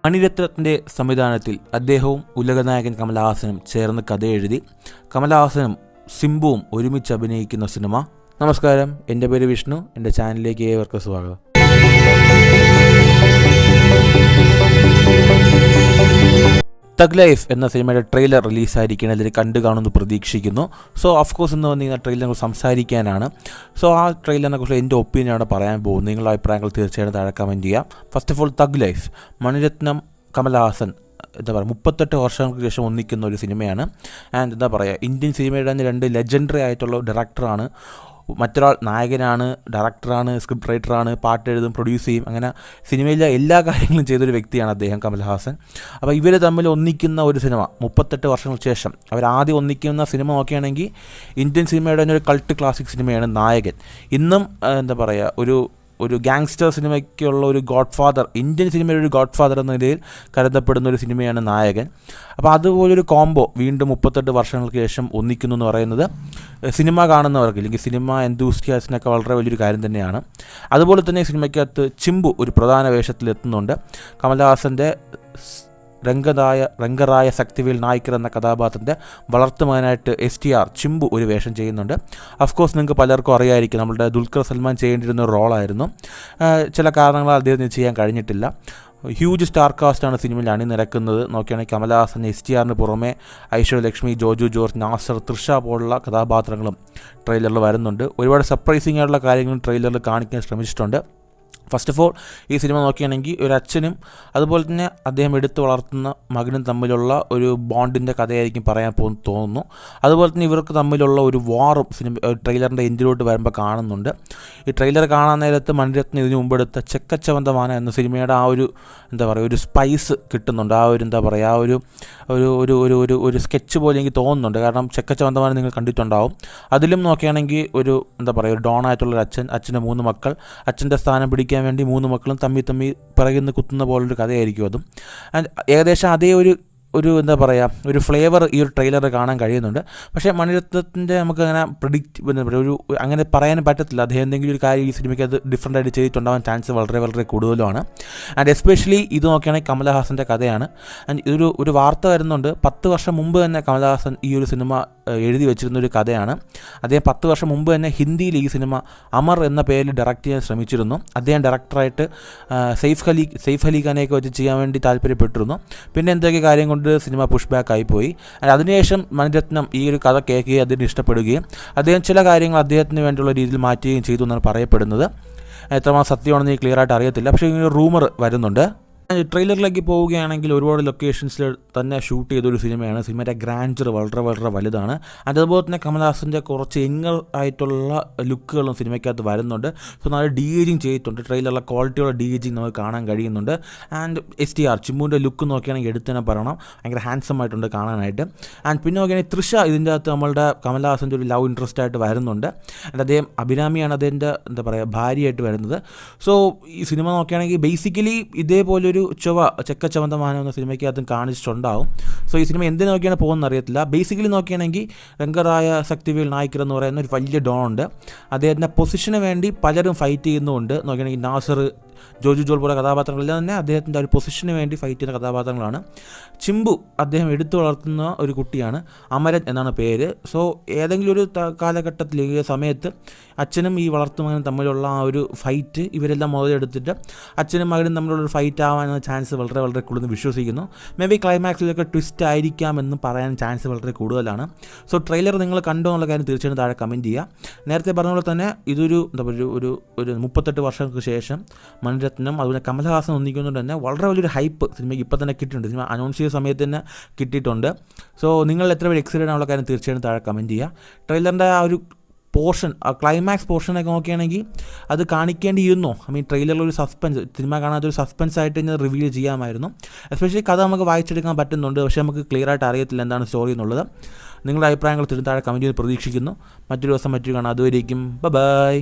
മണിരത്നത്തിൻ്റെ സംവിധാനത്തിൽ അദ്ദേഹവും ഉലകനായകൻ കമലഹാസനും ചേർന്ന് കഥയെഴുതി കമലഹാസനും സിംബുവും ഒരുമിച്ച് അഭിനയിക്കുന്ന സിനിമ. നമസ്കാരം, എൻ്റെ പേര് വിഷ്ണു. എൻ്റെ ചാനലിലേക്ക് ഏവർക്കും സ്വാഗതം. തഗ് ലൈഫ് എന്ന സിനിമയുടെ ട്രെയിലർ റിലീസായിരിക്കണം. ഇതിൽ കണ്ടു കാണുമെന്ന് പ്രതീക്ഷിക്കുന്നു. സോ ഓഫ്കോഴ്സ് ഇന്ന് വന്നിരുന്ന ട്രെയിലറിനെ സംസാരിക്കാനാണ്. സോ ആ ട്രെയിലറിനെ കുറിച്ച് എൻ്റെ ഒപ്പീനിയനാണ് പറയാൻ പോകുന്നത്. നിങ്ങളുടെ അഭിപ്രായങ്ങൾ തീർച്ചയായിട്ടും താഴെ കമൻറ്റ് ചെയ്യാം. First of all, thug life Mani Ratnam Kamal Haasan 38 വർഷങ്ങൾക്ക് ശേഷം ഒന്നിക്കുന്ന ഒരു സിനിമയാണ്. ആൻഡ് ഇന്ത്യൻ സിനിമയുടെ തന്നെ 2 ലെജൻഡറി ആയിട്ടുള്ള ഡയറക്ടറാണ്. മറ്റൊരാൾ നായകനാണ്, ഡയറക്ടറാണ്, സ്ക്രിപ്റ്റ് റൈറ്ററാണ്, പാട്ട് എഴുതും, പ്രൊഡ്യൂസ് ചെയ്യും, അങ്ങനെ സിനിമയിലെ എല്ലാ കാര്യങ്ങളും ചെയ്തൊരു വ്യക്തിയാണ് അദ്ദേഹം, കമലഹാസൻ. അപ്പോൾ ഇവർ തമ്മിൽ ഒന്നിക്കുന്ന ഒരു സിനിമ 38 വർഷങ്ങൾക്ക് ശേഷം അവരാദ്യം ഒന്നിക്കുന്ന സിനിമ നോക്കുകയാണെങ്കിൽ ഇന്ത്യൻ സിനിമയുടെ തന്നെ ഒരു കൾട്ട് ക്ലാസിക് സിനിമയാണ് നായകൻ. ഇന്നും ഒരു ഗാങ്സ്റ്റർ സിനിമയ്ക്കുള്ള ഒരു ഗോഡ് ഫാദർ, ഇന്ത്യൻ സിനിമയുടെ ഒരു ഗോഡ് ഫാദർ എന്ന നിലയിൽ കരുതപ്പെടുന്ന ഒരു സിനിമയാണ് നായകൻ. അപ്പോൾ അതുപോലൊരു കോംബോ വീണ്ടും 38 വർഷങ്ങൾക്ക് ശേഷം ഒന്നിക്കുന്നു എന്ന് പറയുന്നത് സിനിമ കാണുന്നവർക്ക്, അല്ലെങ്കിൽ സിനിമ എന്തൂസിയാസ്റ്റിനൊക്കെ വളരെ വലിയൊരു കാര്യം തന്നെയാണ്. അതുപോലെ തന്നെ സിനിമയ്ക്കകത്ത് ചിമ്പു ഒരു പ്രധാന വേഷത്തിലെത്തുന്നുണ്ട്. കമലഹാസൻ്റെ രംഗറായ ശക്തിവേൽ നായ്ക്കർ എന്ന കഥാപാത്രത്തിൻ്റെ വളർത്തുമകനായിട്ട് STR ചിമ്പു ഒരു വേഷം ചെയ്യുന്നുണ്ട്. അഫ്കോഴ്സ് നിങ്ങൾക്ക് പലർക്കും അറിയായിരിക്കും, നമ്മുടെ ദുൽഖർ സൽമാൻ ചെയ്യേണ്ടിയിരുന്ന ഒരു റോളായിരുന്നു. ചില കാരണങ്ങളാൽ അദ്ദേഹത്തിന് ചെയ്യാൻ കഴിഞ്ഞിട്ടില്ല. ഹ്യൂജ് സ്റ്റാർ കാസ്റ്റാണ് സിനിമയിൽ അണിനിരക്കുന്നത്. നോക്കുകയാണെങ്കിൽ കമലഹാസൻ, STRന് പുറമെ ഐശ്വര്യലക്ഷ്മി, ജോജു ജോർജ്, നാസർ, തൃഷ പോലുള്ള കഥാപാത്രങ്ങളും ട്രെയിലറിൽ വരുന്നുണ്ട്. ഒരുപാട് സർപ്രൈസിംഗ് ആയിട്ടുള്ള കാര്യങ്ങളും ട്രെയിലറിൽ കാണിക്കാൻ ശ്രമിച്ചിട്ടുണ്ട്. ഫസ്റ്റ് ഓഫ് ഓൾ, ഈ സിനിമ നോക്കുകയാണെങ്കിൽ ഒരു അച്ഛനും അതുപോലെ തന്നെ അദ്ദേഹം എടുത്തു വളർത്തുന്ന മകനും തമ്മിലുള്ള ഒരു ബോണ്ടിൻ്റെ കഥയായിരിക്കും പറയാൻ തോന്നുന്നു. അതുപോലെ തന്നെ ഇവർക്ക് തമ്മിലുള്ള ഒരു വാറും സിനിമ ട്രെയിലറിൻ്റെ എൻഡിലോട്ട് വരുമ്പോൾ കാണുന്നുണ്ട്. ഈ ട്രെയിലർ കാണാൻ നേരത്ത് മണിരത്നം ഇതിനു മുമ്പെടുത്ത ചെക്കച്ചവന്തമാന എന്ന സിനിമയുടെ ആ ഒരു ഒരു സ്പൈസ് കിട്ടുന്നുണ്ട്. ആ ഒരു സ്കെച്ച് പോലെ എനിക്ക് തോന്നുന്നുണ്ട്. കാരണം ചെക്കച്ചവന്തമാന നിങ്ങൾ കണ്ടിട്ടുണ്ടാവും. അതിലും നോക്കുകയാണെങ്കിൽ ഒരു ഡോണായിട്ടുള്ളൊരു അച്ഛൻ്റെ 3 മക്കൾ, അച്ഛൻ്റെ സ്ഥാനം പിടിക്കാൻ വേണ്ടി 3 മക്കളും തമ്മി പിറകിൽ കുത്തുന്ന പോലൊരു കഥയായിരിക്കും അതും. ആൻഡ് ഏകദേശം അതേ ഒരു ഫ്ലേവർ ഈ ഒരു ട്രെയിലറിൽ കാണാൻ കഴിയുന്നുണ്ട്. പക്ഷേ മണിരത്നത്തിൻ്റെ നമുക്ക് അങ്ങനെ അങ്ങനെ പറയാൻ പറ്റത്തില്ല. അദ്ദേഹം എന്തെങ്കിലും ഒരു കാര്യം ഈ സിനിമയ്ക്ക് അത് ഡിഫറൻ്റ് ആയിട്ട് ചെയ്തിട്ടുണ്ടാകാൻ ചാൻസ് വളരെ വളരെ കൂടുതലുമാണ്. ആൻഡ് എസ്പെഷ്യലി ഇത് നോക്കുകയാണെങ്കിൽ കമലഹാസൻ്റെ കഥയാണ്. ആൻഡ് ഒരു വാർത്ത വരുന്നുണ്ട്, 10 വർഷം മുമ്പ് തന്നെ കമലഹാസൻ ഈ ഒരു സിനിമ എഴുതി വെച്ചിരുന്ന ഒരു കഥയാണ്. അദ്ദേഹം 10 വർഷം മുമ്പ് തന്നെ ഹിന്ദിയിൽ ഈ സിനിമ അമർ എന്ന പേരിൽ ഡയറക്റ്റ് ചെയ്യാൻ ശ്രമിച്ചിരുന്നു. അദ്ദേഹം ഡയറക്ടറായിട്ട് സെയ്ഫ് അലി ഖാനെയൊക്കെ വെച്ച് ചെയ്യാൻ വേണ്ടി താല്പര്യപ്പെട്ടിരുന്നു. പിന്നെ എന്തൊക്കെ കാര്യം കൊണ്ട് സിനിമ പുഷ് ബാക്ക് ആയിപ്പോയി. അതിനുശേഷം മണിരത്നം ഈ ഒരു കഥ കേൾക്കുകയും അതിന് ഇഷ്ടപ്പെടുകയും അദ്ദേഹം ചില കാര്യങ്ങൾ അദ്ദേഹത്തിന് വേണ്ടിയുള്ള രീതിയിൽ മാറ്റുകയും ചെയ്തു എന്നാണ് പറയപ്പെടുന്നത്. എത്രമാത്രം സത്യമാണെന്ന് എനിക്ക് ക്ലിയർ ആയിട്ട് അറിയത്തില്ല. പക്ഷേ ഇങ്ങനെ റൂമർ വരുന്നുണ്ട്. ട്രെയിലറിലേക്ക് പോവുകയാണെങ്കിൽ ഒരുപാട് ലൊക്കേഷൻസിൽ തന്നെ ഷൂട്ട് ചെയ്തൊരു സിനിമയാണ്. സിനിമയുടെ ഗ്രാൻഡർ വളരെ വളരെ വലുതാണ്. അതുപോലെ തന്നെ കമലഹാസൻ്റെ കുറച്ച് ആയിട്ടുള്ള ലുക്കുകളും സിനിമയ്ക്കകത്ത് വരുന്നുണ്ട്. സോ നല്ല DAGing ചെയ്തിട്ടുണ്ട്. ട്രെയിലറിലെ ക്വാളിറ്റിയുള്ള DAGing നമുക്ക് കാണാൻ കഴിയുന്നുണ്ട്. ആൻഡ് STR ചിമ്പുവിൻ്റെ ലുക്ക് നോക്കുകയാണെങ്കിൽ എടുത്ത് തന്നെ പറയണം, ഭയങ്കര ഹാൻസം ആയിട്ടുണ്ട് കാണാനായിട്ട്. ആൻഡ് പിന്നെ നോക്കുകയാണെങ്കിൽ തൃഷ ഇതിൻ്റെ അകത്ത് നമ്മളുടെ കമലഹാസൻ്റെ ഒരു ലവ് ഇൻട്രസ്റ്റ് ആയിട്ട് വരുന്നുണ്ട്. ആൻഡ് അദ്ദേഹം അഭിരാമിയാണ് അദ്ദേഹത്തിൻ്റെ ഭാര്യയായിട്ട് വരുന്നത്. സോ ഈ സിനിമ നോക്കുകയാണെങ്കിൽ ബേസിക്കലി ഇതേപോലൊരു ചെക്കച്ചവന്തമാനം എന്ന സിനിമയ്ക്കകത്തും കാണിച്ചിട്ടുണ്ടാവും. സോ ഈ സിനിമ എന്തിനു നോക്കിയാണ് പോകുന്നത് അറിയത്തില്ല. ബേസിക്കലി നോക്കുകയാണെങ്കിൽ രംഗറായ ശക്തിവേൽ നായ്ക്കർ എന്ന് പറയുന്ന ഒരു വലിയ ഡോൺ ഉണ്ട്. അദ്ദേഹത്തിൻ്റെ പൊസിഷന് വേണ്ടി പലരും ഫൈറ്റ് ചെയ്യുന്നുമുണ്ട്. നോക്കുകയാണെങ്കിൽ നാസർ, ജോജു ജോൾ പോലെ കഥാപാത്രങ്ങളെല്ലാം തന്നെ അദ്ദേഹത്തിൻ്റെ ഒരു പൊസിഷന് വേണ്ടി ഫൈറ്റ് ചെയ്യുന്ന കഥാപാത്രങ്ങളാണ്. ചിമ്പു അദ്ദേഹം എടുത്തു വളർത്തുന്ന ഒരു കുട്ടിയാണ്, അമരൻ എന്നാണ് പേര്. സോ ഏതെങ്കിലും ഒരു കാലഘട്ടത്തിൽ ഈ സമയത്ത് അച്ഛനും ഈ വളർത്തുമകനും തമ്മിലുള്ള ആ ഒരു ഫൈറ്റ് ഇവരെല്ലാം മുതലെടുത്തിട്ട് അച്ഛനും മകനും തമ്മിലുള്ളൊരു ഫൈറ്റ് ആവാനുള്ള ചാൻസ് വളരെ വളരെ കൂടുതൽ വിശ്വസിക്കുന്നു. മേ ബി ക്ലൈമാക്സിലൊക്കെ ട്വിസ്റ്റ് ആയിരിക്കാമെന്ന് പറയാൻ ചാൻസ് വളരെ കൂടുതലാണ്. സോ ട്രെയിലർ നിങ്ങൾ കണ്ടോ എന്നുള്ള കാര്യം തീർച്ചയായും താഴെ കമൻറ്റ് ചെയ്യുക. നേരത്തെ പറഞ്ഞ പോലെ തന്നെ ഇതൊരു 38 വർഷങ്ങൾക്ക് ശേഷം മണിരത്നം അതുപോലെ കമലഹാസൻ ഒന്നിക്കുന്നതുകൊണ്ട് തന്നെ വളരെ വലിയൊരു ഹൈപ്പ് സിനിമയ്ക്ക് ഇപ്പം തന്നെ കിട്ടിയിട്ടുണ്ട്. സിനിമ അനൗൺസ് ചെയ്ത സമയത്ത് തന്നെ കിട്ടിയിട്ടുണ്ട്. സോ നിങ്ങൾ എത്ര പേര് എക്സൈറ്റഡ് ആണുള്ള കാര്യം തീർച്ചയായും താഴെ കമൻറ്റ് ചെയ്യുക. ട്രെയിലറിൻ്റെ ആ ഒരു പോർഷൻ, ആ ക്ലൈമാക്സ് പോർഷനൊക്കെ നോക്കുകയാണെങ്കിൽ അത് കാണിക്കേണ്ടിയിരുന്നോ? ട്രെയിലറിൽ ഒരു സസ്പെൻസ്, സിനിമ കാണാത്തൊരു സസ്പെൻസ് ആയിട്ട് തന്നെ റിവീൽ ചെയ്യാമായിരുന്നു. എസ്പെഷ്യലി കഥ നമുക്ക് വായിച്ചെടുക്കാൻ പറ്റുന്നുണ്ട്, പക്ഷേ നമുക്ക് ക്ലിയർ ആയിട്ട് അറിയത്തില്ല എന്താണ് സ്റ്റോറി എന്നുള്ളത്. നിങ്ങളുടെ അഭിപ്രായങ്ങൾ താഴെ കമൻറ്റ് ചെയ്ത് പ്രതീക്ഷിക്കുന്നു. മറ്റൊരു ദിവസം മറ്റൊരു കാണാം. അതുവരേക്കും ബൈ.